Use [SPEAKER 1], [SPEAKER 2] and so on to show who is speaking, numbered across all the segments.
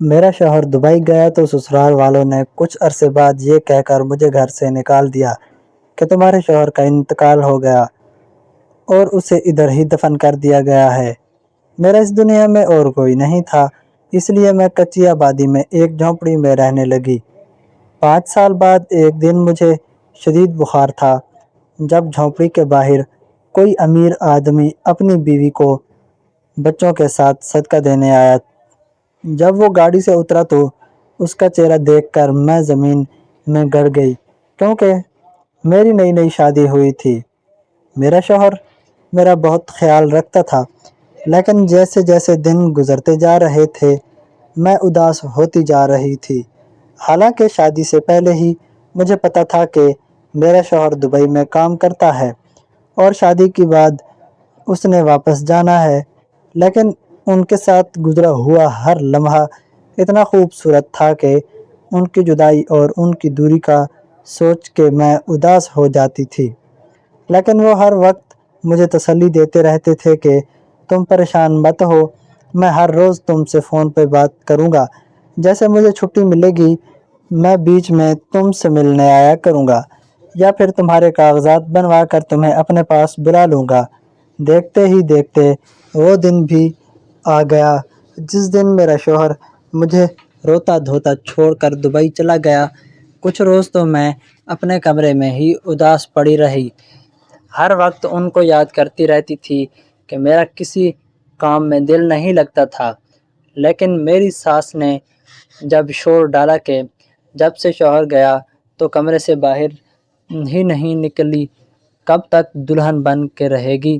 [SPEAKER 1] میرا شوہر دبئی گیا تو سسرال والوں نے کچھ عرصے بعد یہ کہہ کر مجھے گھر سے نکال دیا کہ تمہارے شوہر کا انتقال ہو گیا اور اسے ادھر ہی دفن کر دیا گیا ہے۔ میرا اس دنیا میں اور کوئی نہیں تھا، اس لیے میں کچی آبادی میں ایک جھونپڑی میں رہنے لگی۔ 5 سال بعد ایک دن مجھے شدید بخار تھا۔ جب جھونپڑی کے باہر کوئی امیر آدمی اپنی بیوی کو بچوں کے ساتھ صدقہ دینے آیا، جب وہ گاڑی سے اترا تو اس کا چہرہ دیکھ کر میں زمین میں گڑ گئی، کیونکہ میری نئی نئی شادی ہوئی تھی۔ میرا شوہر میرا بہت خیال رکھتا تھا، لیکن جیسے جیسے دن گزرتے جا رہے تھے میں اداس ہوتی جا رہی تھی۔ حالانکہ شادی سے پہلے ہی مجھے پتا تھا کہ میرا شوہر دبئی میں کام کرتا ہے اور شادی کے بعد اس نے واپس جانا ہے، لیکن ان کے ساتھ گزرا ہوا ہر لمحہ اتنا خوبصورت تھا کہ ان کی جدائی اور ان کی دوری کا سوچ کے میں اداس ہو جاتی تھی۔ لیکن وہ ہر وقت مجھے تسلی دیتے رہتے تھے کہ تم پریشان مت ہو، میں ہر روز تم سے فون پہ بات کروں گا، جیسے مجھے چھٹی ملے گی میں بیچ میں تم سے ملنے آیا کروں گا یا پھر تمہارے کاغذات بنوا کر تمہیں اپنے پاس بلا لوں گا۔ دیکھتے ہی دیکھتے وہ دن بھی آ گیا جس دن میرا شوہر مجھے روتا دھوتا چھوڑ کر دبئی چلا گیا۔ کچھ روز تو میں اپنے کمرے میں ہی اداس پڑی رہی، ہر وقت ان کو یاد کرتی رہتی تھی کہ میرا کسی کام میں دل نہیں لگتا تھا۔ لیکن میری ساس نے جب شور ڈالا کہ جب سے شوہر گیا تو کمرے سے باہر ہی نہیں نکلی، کب تک دلہن بن کے رہے گی،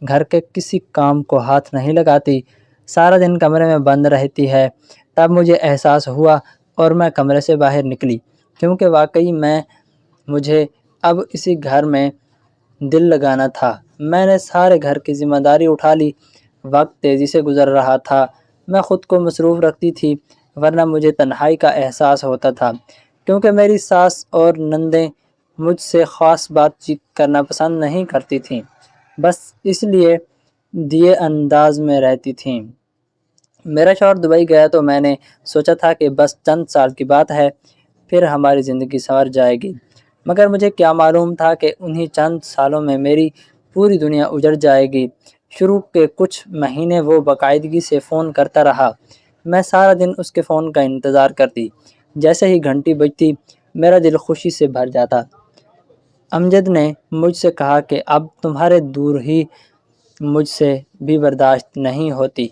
[SPEAKER 1] گھر کے کسی کام کو ہاتھ نہیں لگاتی، سارا دن کمرے میں بند رہتی ہے، تب مجھے احساس ہوا اور میں کمرے سے باہر نکلی، کیونکہ واقعی مجھے اب اسی گھر میں دل لگانا تھا۔ میں نے سارے گھر کی ذمہ داری اٹھا لی۔ وقت تیزی سے گزر رہا تھا، میں خود کو مصروف رکھتی تھی، ورنہ مجھے تنہائی کا احساس ہوتا تھا، کیونکہ میری ساس اور نندیں مجھ سے خاص بات چیت کرنا پسند نہیں کرتی تھیں، بس اس لیے دیے انداز میں رہتی تھیں۔ میرا شوہر دبئی گیا تو میں نے سوچا تھا کہ بس چند سال کی بات ہے، پھر ہماری زندگی سنور جائے گی، مگر مجھے کیا معلوم تھا کہ انہی چند سالوں میں میری پوری دنیا اجڑ جائے گی۔ شروع کے کچھ مہینے وہ باقاعدگی سے فون کرتا رہا، میں سارا دن اس کے فون کا انتظار کرتی، جیسے ہی گھنٹی بجتی میرا دل خوشی سے بھر جاتا۔ امجد نے مجھ سے کہا کہ اب تمہارے دور ہی مجھ سے بھی برداشت نہیں ہوتی،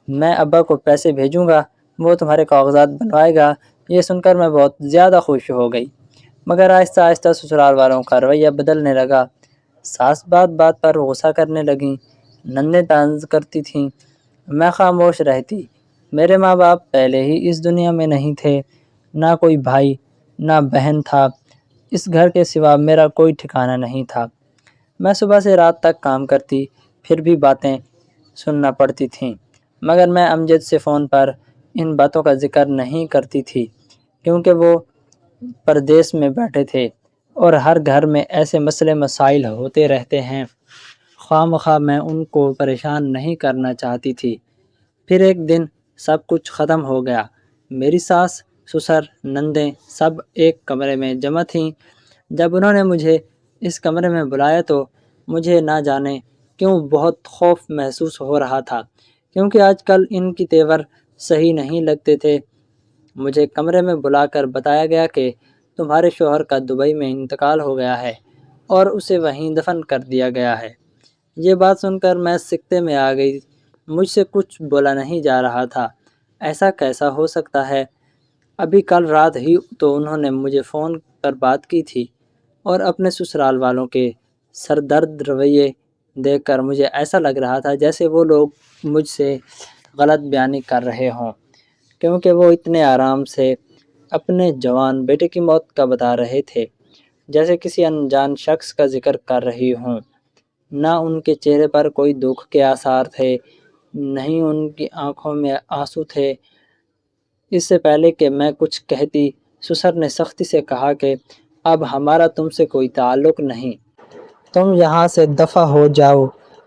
[SPEAKER 1] میں ابا کو پیسے بھیجوں گا، وہ تمہارے کاغذات بنوائے گا۔ یہ سن کر میں بہت زیادہ خوش ہو گئی، مگر آہستہ آہستہ سسرال والوں کا رویہ بدلنے لگا۔ ساس بات بات پر غصہ کرنے لگیں، نندیں طنز کرتی تھیں، میں خاموش رہتی۔ میرے ماں باپ پہلے ہی اس دنیا میں نہیں تھے، نہ کوئی بھائی نہ بہن تھا، اس گھر کے سوا میرا کوئی ٹھکانہ نہیں تھا۔ میں صبح سے رات تک کام کرتی، پھر بھی باتیں سننا پڑتی تھیں، مگر میں امجد سے فون پر ان باتوں کا ذکر نہیں کرتی تھی، کیونکہ وہ پردیس میں بیٹھے تھے اور ہر گھر میں ایسے مسئلے مسائل ہوتے رہتے ہیں، خواہ مخواہ میں ان کو پریشان نہیں کرنا چاہتی تھی۔ پھر ایک دن سب کچھ ختم ہو گیا، میری ساس، سسر، نندیں سب ایک کمرے میں جمع تھیں۔ جب انہوں نے مجھے اس کمرے میں بلایا تو مجھے نہ جانے کیوں بہت خوف محسوس ہو رہا تھا، کیونکہ آج کل ان کی تیور صحیح نہیں لگتے تھے۔ مجھے کمرے میں بلا کر بتایا گیا کہ تمہارے شوہر کا دبئی میں انتقال ہو گیا ہے اور اسے وہیں دفن کر دیا گیا ہے۔ یہ بات سن کر میں سکتے میں آ گئی، مجھ سے کچھ بولا نہیں جا رہا تھا۔ ایسا کیسا ہو سکتا ہے؟ ابھی کل رات ہی تو انہوں نے مجھے فون پر بات کی تھی، اور اپنے سسرال والوں کے سردرد رویے دیکھ کر مجھے ایسا لگ رہا تھا جیسے وہ لوگ مجھ سے غلط بیانی کر رہے ہوں، کیونکہ وہ اتنے آرام سے اپنے جوان بیٹے کی موت کا بتا رہے تھے، جیسے کسی انجان شخص کا ذکر کر رہی ہوں۔ نہ ان کے چہرے پر کوئی دکھ کے آثار تھے، نہیں ان کی آنکھوں میں آنسو تھے۔ اس سے پہلے کہ میں کچھ کہتی، سسر نے سختی سے کہا کہ اب ہمارا تم سے کوئی تعلق نہیں، تم یہاں سے دفع ہو جاؤ۔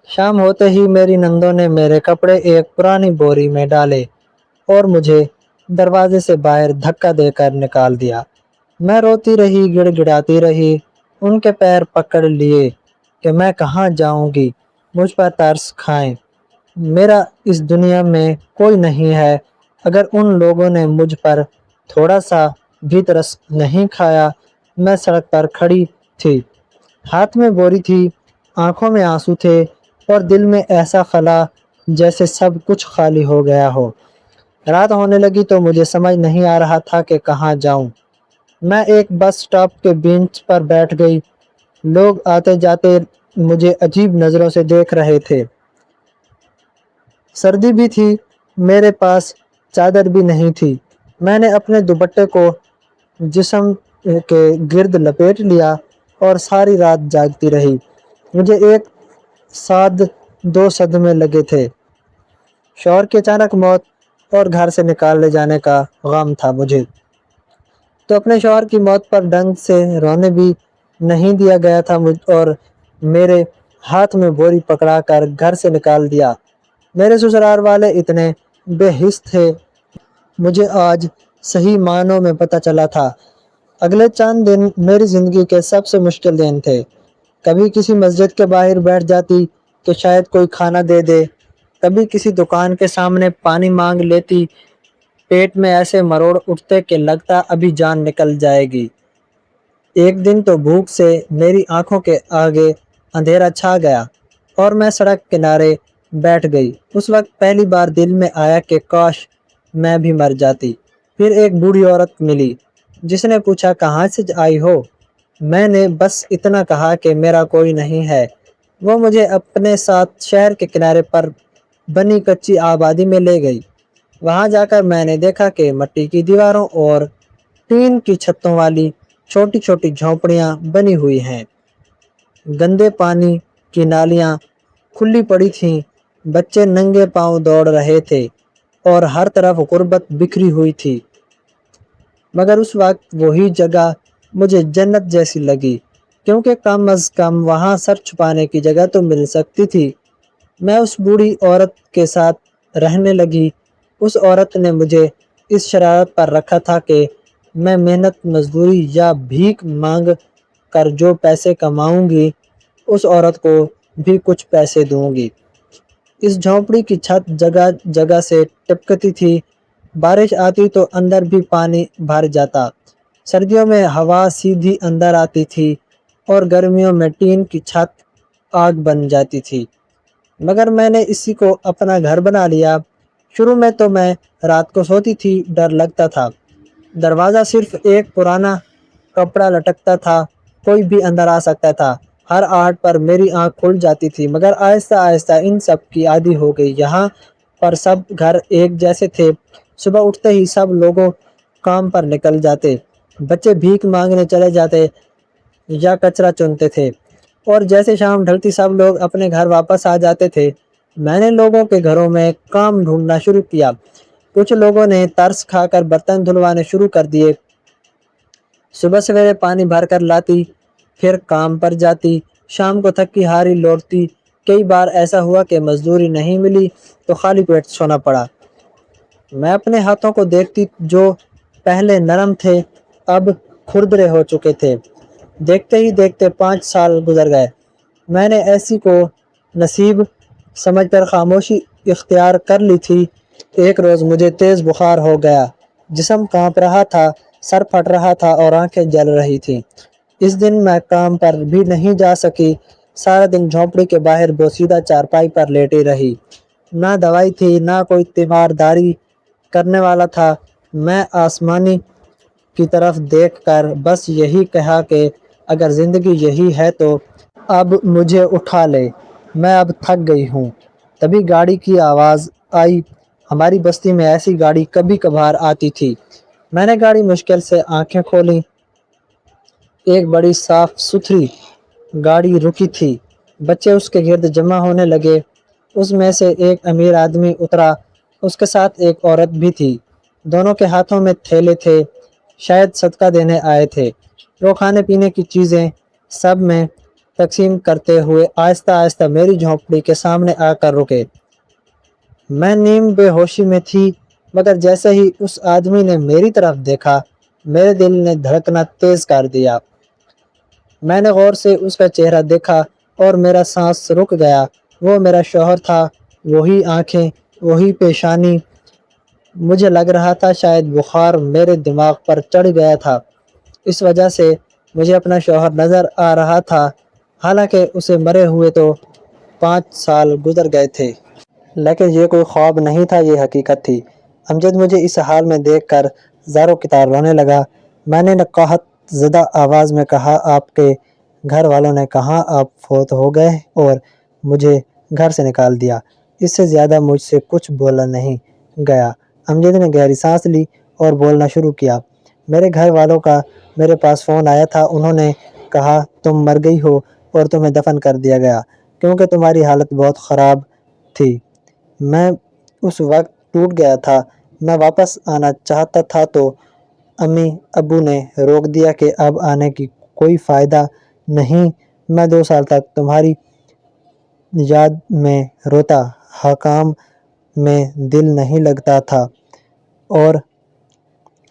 [SPEAKER 1] شام ہوتے ہی میری نندوں نے میرے کپڑے ایک پرانی بوری میں ڈالے اور مجھے دروازے سے باہر دھکا دے کر نکال دیا۔ میں روتی رہی، گڑ گڑاتی رہی، ان کے پیر پکڑ لیے کہ میں کہاں جاؤں گی، مجھ پر ترس کھائیں، میرا اس دنیا میں کوئی نہیں ہے۔ اگر ان لوگوں نے مجھ پر تھوڑا سا بھی ترس نہیں کھایا۔ میں سڑک پر کھڑی تھی، ہاتھ میں بوری تھی، آنکھوں میں آنسو تھے اور دل میں ایسا خلا جیسے سب کچھ خالی ہو گیا ہو۔ رات ہونے لگی تو مجھے سمجھ نہیں آ رہا تھا کہ کہاں جاؤں۔ میں ایک بس سٹاپ کے بینچ پر بیٹھ گئی۔ لوگ آتے جاتے مجھے عجیب نظروں سے دیکھ رہے تھے۔ سردی بھی تھی، میرے پاس چادر بھی نہیں تھی۔ میں نے اپنے دوپٹے کو جسم کے گرد لپیٹ لیا اور ساری رات جاگتی رہی۔ مجھے ایک ساتھ دو صدمے لگے تھے، شوہر کی اچانک موت اور گھر سے نکال لے جانے کا غم تھا مجھے۔ تو اپنے شوہر کی موت پر ڈنگ سے رونے بھی نہیں دیا گیا تھا اور میرے ہاتھ میں بوری پکڑا کر گھر سے نکال دیا۔ میرے سسرال والے اتنے بے حس تھے، مجھے آج صحیح معنوں میں پتہ چلا تھا۔ اگلے چند دن میری زندگی کے سب سے مشکل دن تھے۔ کبھی کسی مسجد کے باہر بیٹھ جاتی کہ شاید کوئی کھانا دے دے، کبھی کسی دکان کے سامنے پانی مانگ لیتی، پیٹ میں ایسے مروڑ اٹھتے کہ لگتا ابھی جان نکل جائے گی۔ ایک دن تو بھوک سے میری آنکھوں کے آگے اندھیرا چھا گیا اور میں سڑک کنارے بیٹھ گئی۔ اس وقت پہلی بار دل میں آیا کہ کاش میں بھی مر جاتی۔ پھر ایک بوڑھی عورت ملی جس نے پوچھا کہاں سے آئی ہو؟ میں نے بس اتنا کہا کہ میرا کوئی نہیں ہے۔ وہ مجھے اپنے ساتھ شہر کے کنارے پر بنی کچی آبادی میں لے گئی۔ وہاں جا کر میں نے دیکھا کہ مٹی کی دیواروں اور ٹین کی چھتوں والی چھوٹی چھوٹی جھونپڑیاں بنی ہوئی ہیں۔ گندے پانی کی نالیاں کھلی پڑی تھیں، بچے ننگے پاؤں دوڑ رہے تھے اور ہر طرف غربت بکھری ہوئی تھی۔ مگر اس وقت وہی جگہ مجھے جنت جیسی لگی، کیونکہ کم از کم وہاں سر چھپانے کی جگہ تو مل سکتی تھی۔ میں اس بوڑھی عورت کے ساتھ رہنے لگی۔ اس عورت نے مجھے اس شرارت پر رکھا تھا کہ میں محنت مزدوری یا بھیک مانگ کر جو پیسے کماؤں گی، اس عورت کو بھی کچھ پیسے دوں گی۔ اس جھونپڑی کی چھت جگہ جگہ سے ٹپکتی تھی، بارش آتی تو اندر بھی پانی بھر جاتا۔ سردیوں میں ہوا سیدھی اندر آتی تھی اور گرمیوں میں ٹین کی چھت آگ بن جاتی تھی۔ مگر میں نے اسی کو اپنا گھر بنا لیا۔ شروع میں تو میں رات کو سوتی تھی، ڈر لگتا تھا۔ دروازہ صرف ایک پرانا کپڑا لٹکتا تھا، کوئی بھی اندر آ سکتا تھا۔ ہر آہٹ پر میری آنکھ کھل جاتی تھی، مگر آہستہ آہستہ ان سب کی عادی ہو گئی۔ یہاں پر سب گھر ایک جیسے تھے۔ صبح اٹھتے ہی سب لوگوں کام پر نکل جاتے، بچے بھیک مانگنے چلے جاتے یا کچرا چنتے تھے، اور جیسے شام ڈھلتی سب لوگ اپنے گھر واپس آ جاتے تھے۔ میں نے لوگوں کے گھروں میں کام ڈھونڈنا شروع کیا۔ کچھ لوگوں نے ترس کھا کر برتن دھلوانے شروع کر دیے۔ صبح سویرے پانی بھر کر لاتی، پھر کام پر جاتی، شام کو تھکی ہاری لوٹتی۔ کئی بار ایسا ہوا کہ مزدوری نہیں ملی تو خالی پیٹ سونا پڑا۔ میں اپنے ہاتھوں کو دیکھتی جو پہلے نرم تھے اب کھردرے ہو چکے تھے۔ دیکھتے ہی دیکھتے 5 سال گزر گئے۔ میں نے ایسی کو نصیب سمجھ کر خاموشی اختیار کر لی تھی۔ ایک روز مجھے تیز بخار ہو گیا، جسم کانپ رہا تھا، سر پھٹ رہا تھا اور آنکھیں جل رہی تھیں۔ اس دن میں کام پر بھی نہیں جا سکی۔ سارا دن جھونپڑی کے باہر بوسیدہ چارپائی پر لیٹی رہی۔ نہ دوائی تھی، نہ کوئی تیمارداری کرنے والا تھا۔ میں آسمانی کی طرف دیکھ کر بس یہی کہا کہ اگر زندگی یہی ہے تو اب مجھے اٹھا لے، میں اب تھک گئی ہوں۔ تبھی گاڑی کی آواز آئی۔ ہماری بستی میں ایسی گاڑی کبھی کبھار آتی تھی۔ میں نے گاڑی مشکل سے آنکھیں کھولیں۔ ایک بڑی صاف ستھری گاڑی رکی تھی، بچے اس کے گرد جمع ہونے لگے۔ اس میں سے ایک امیر آدمی اترا، اس کے ساتھ ایک عورت بھی تھی۔ دونوں کے ہاتھوں میں تھیلے تھے، شاید صدقہ دینے آئے تھے۔ وہ کھانے پینے کی چیزیں سب میں تقسیم کرتے ہوئے آہستہ آہستہ میری جھونپڑی کے سامنے آ کر رکے۔ میں نیم بے ہوشی میں تھی، مگر جیسے ہی اس آدمی نے میری طرف دیکھا میرے دل نے دھڑکنا تیز کر دیا۔ میں نے غور سے اس کا چہرہ دیکھا اور میرا سانس رک گیا۔ وہ میرا شوہر تھا، وہی آنکھیں، وہی پیشانی۔ مجھے لگ رہا تھا شاید بخار میرے دماغ پر چڑھ گیا تھا، اس وجہ سے مجھے اپنا شوہر نظر آ رہا تھا، حالانکہ اسے مرے ہوئے تو 5 سال گزر گئے تھے۔ لیکن یہ کوئی خواب نہیں تھا، یہ حقیقت تھی۔ امجد مجھے اس حال میں دیکھ کر زاروں کی طرح رونے لگا۔ میں نے نقاہت زدہ آواز میں کہا، آپ کے گھر والوں نے کہا آپ فوت ہو گئے، اور مجھے گھر سے نکال دیا۔ اس سے زیادہ مجھ سے کچھ بولا نہیں گیا۔ امجد نے گہری سانس لی اور بولنا شروع کیا۔ میرے گھر والوں کا میرے پاس فون آیا تھا۔ انہوں نے کہا تم مر گئی ہو اور تمہیں دفن کر دیا گیا کیونکہ تمہاری حالت بہت خراب تھی۔ میں اس وقت ٹوٹ گیا تھا۔ میں واپس آنا چاہتا تھا تو امی ابو نے روک دیا کہ اب آنے کی کوئی فائدہ نہیں۔ میں 2 سال تک تمہاری یاد میں روتا، حکام میں دل نہیں لگتا تھا، اور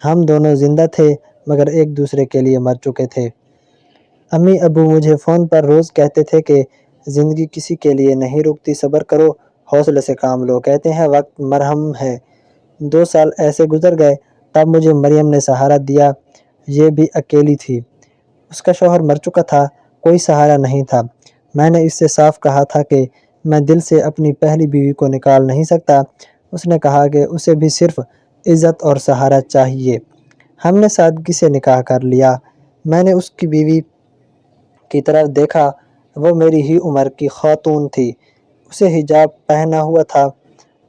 [SPEAKER 1] ہم دونوں زندہ تھے مگر ایک دوسرے کے لیے مر چکے تھے۔ امی ابو مجھے فون پر روز کہتے تھے کہ زندگی کسی کے لیے نہیں رکتی، صبر کرو، حوصلے سے کام لو، کہتے ہیں وقت مرہم ہے۔ 2 سال ایسے گزر گئے، تب مجھے مریم نے سہارا دیا۔ یہ بھی اکیلی تھی، اس کا شوہر مر چکا تھا، کوئی سہارا نہیں تھا۔ میں نے اس سے صاف کہا تھا کہ میں دل سے اپنی پہلی بیوی کو نکال نہیں سکتا۔ اس نے کہا کہ اسے بھی صرف عزت اور سہارا چاہیے۔ ہم نے سادگی سے نکاح کر لیا۔ میں نے اس کی بیوی کی طرف دیکھا، وہ میری ہی عمر کی خاتون تھی، اسے حجاب پہنا ہوا تھا۔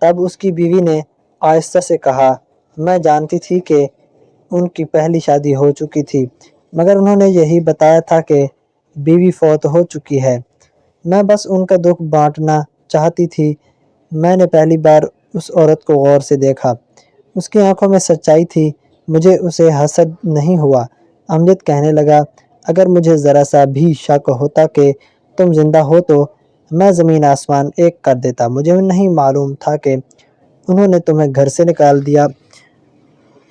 [SPEAKER 1] تب اس کی بیوی نے آہستہ سے کہا، میں جانتی تھی کہ ان کی پہلی شادی ہو چکی تھی، مگر انہوں نے یہی بتایا تھا کہ بیوی فوت ہو چکی ہے۔ میں بس ان کا دکھ بانٹنا چاہتی تھی۔ میں نے پہلی بار اس عورت کو غور سے دیکھا، اس کی آنکھوں میں سچائی تھی، مجھے اسے حسد نہیں ہوا۔ امجد کہنے لگا، اگر مجھے ذرا سا بھی شک ہوتا کہ تم زندہ ہو تو میں زمین آسمان ایک کر دیتا۔ مجھے نہیں معلوم تھا کہ انہوں نے تمہیں گھر سے نکال دیا،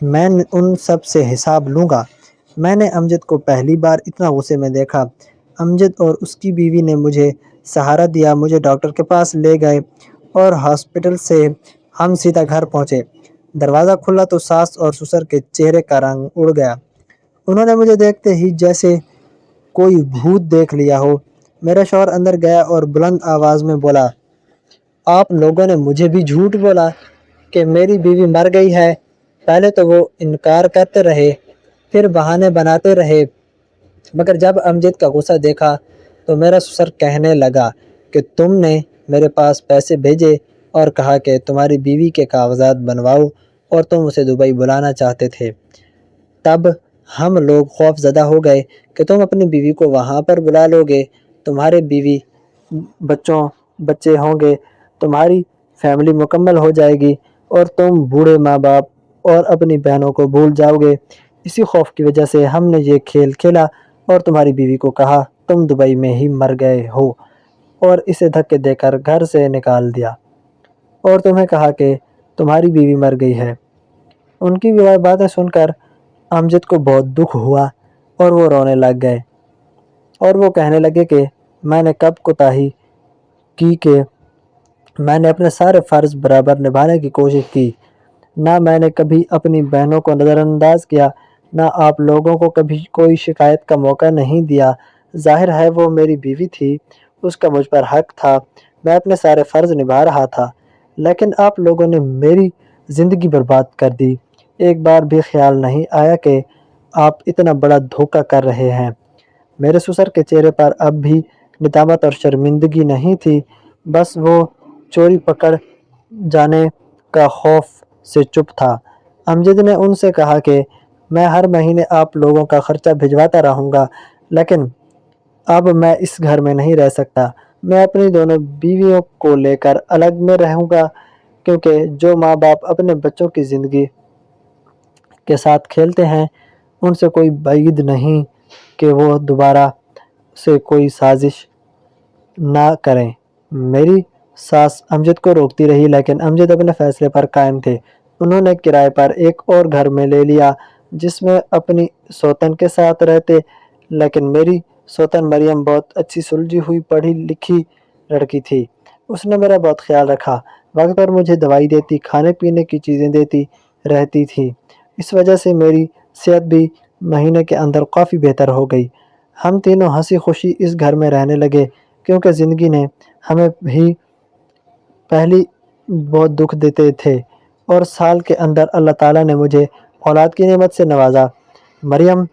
[SPEAKER 1] میں ان سب سے حساب لوں گا۔ میں نے امجد کو پہلی بار اتنا غصے میں دیکھا۔ امجد اور اس کی بیوی نے مجھے سہارا دیا، مجھے ڈاکٹر کے پاس لے گئے اور ہاسپٹل سے ہم سیدھا گھر پہنچے۔ دروازہ کھلا تو ساس اور سسر کے چہرے کا رنگ اڑ گیا۔ انہوں نے مجھے دیکھتے ہی جیسے کوئی بھوت دیکھ لیا ہو۔ میرا شوہر اندر گیا اور بلند آواز میں بولا، آپ لوگوں نے مجھے بھی جھوٹ بولا کہ میری بیوی مر گئی ہے۔ پہلے تو وہ انکار کرتے رہے، پھر بہانے بناتے رہے، مگر جب امجد کا غصہ دیکھا تو میرا سسر کہنے لگا کہ تم نے میرے پاس پیسے بھیجے اور کہا کہ تمہاری بیوی کے کاغذات بنواؤ اور تم اسے دبئی بلانا چاہتے تھے۔ تب ہم لوگ خوف زدہ ہو گئے کہ تم اپنی بیوی کو وہاں پر بلا لو گے، تمہارے بیوی بچے ہوں گے، تمہاری فیملی مکمل ہو جائے گی اور تم بوڑھے ماں باپ اور اپنی بہنوں کو بھول جاؤ گے۔ اسی خوف کی وجہ سے ہم نے یہ کھیل کھیلا اور تمہاری بیوی کو کہا تم دبئی میں ہی مر گئے ہو، اور اسے دھکے دے کر گھر سے نکال دیا، اور تمہیں کہا کہ تمہاری بیوی مر گئی ہے۔ ان کی باتیں سن کر امجد کو بہت دکھ ہوا اور وہ رونے لگ گئے، اور وہ کہنے لگے کہ میں نے کب کوتاہی کی کہ میں نے اپنے سارے فرض برابر نبھانے کی کوشش کی، نہ میں نے کبھی اپنی بہنوں کو نظر انداز کیا، نہ آپ لوگوں کو کبھی کوئی شکایت کا موقع نہیں دیا۔ ظاہر ہے وہ میری بیوی تھی، اس کا مجھ پر حق تھا، میں اپنے سارے فرض نبھا رہا تھا، لیکن آپ لوگوں نے میری زندگی برباد کر دی۔ ایک بار بھی خیال نہیں آیا کہ آپ اتنا بڑا دھوکہ کر رہے ہیں۔ میرے سسر کے چہرے پر اب بھی ندامت اور شرمندگی نہیں تھی، بس وہ چوری پکڑ جانے کا خوف سے چپ تھا۔ امجد نے ان سے کہا کہ میں ہر مہینے آپ لوگوں کا خرچہ بھجواتا رہوں گا، لیکن اب میں اس گھر میں نہیں رہ سکتا۔ میں اپنی دونوں بیویوں کو لے کر الگ میں رہوں گا، کیونکہ جو ماں باپ اپنے بچوں کی زندگی کے ساتھ کھیلتے ہیں ان سے کوئی بعید نہیں کہ وہ دوبارہ سے کوئی سازش نہ کریں۔ میری ساس امجد کو روکتی رہی، لیکن امجد اپنے فیصلے پر قائم تھے۔ انہوں نے کرائے پر ایک اور گھر میں لے لیا جس میں اپنی سوتن کے ساتھ رہتے، لیکن میری سوتن مریم بہت اچھی سلجھی ہوئی پڑھی لکھی لڑکی تھی۔ اس نے میرا بہت خیال رکھا، وقت پر مجھے دوائی دیتی، کھانے پینے کی چیزیں دیتی رہتی تھی۔ اس وجہ سے میری صحت بھی مہینے کے اندر کافی بہتر ہو گئی۔ ہم تینوں ہنسی خوشی اس گھر میں رہنے لگے، کیونکہ زندگی نے ہمیں بھی پہلی بہت دکھ دیتے تھے، اور سال کے اندر اللہ تعالیٰ نے مجھے اولاد کی نعمت سے نوازا۔ مریم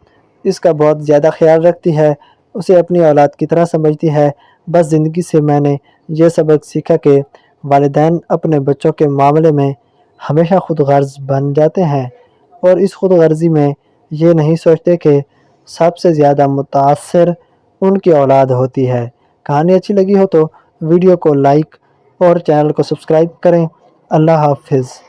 [SPEAKER 1] اس کا بہت زیادہ خیال رکھتی ہے، اسے اپنی اولاد کی طرح سمجھتی ہے۔ بس زندگی سے میں نے یہ سبق سیکھا کہ والدین اپنے بچوں کے معاملے میں ہمیشہ خود غرض بن جاتے ہیں، اور اس خود غرضی میں یہ نہیں سوچتے کہ سب سے زیادہ متاثر ان کی اولاد ہوتی ہے۔ کہانی اچھی لگی ہو تو ویڈیو کو لائک اور چینل کو سبسکرائب کریں۔ اللہ حافظ۔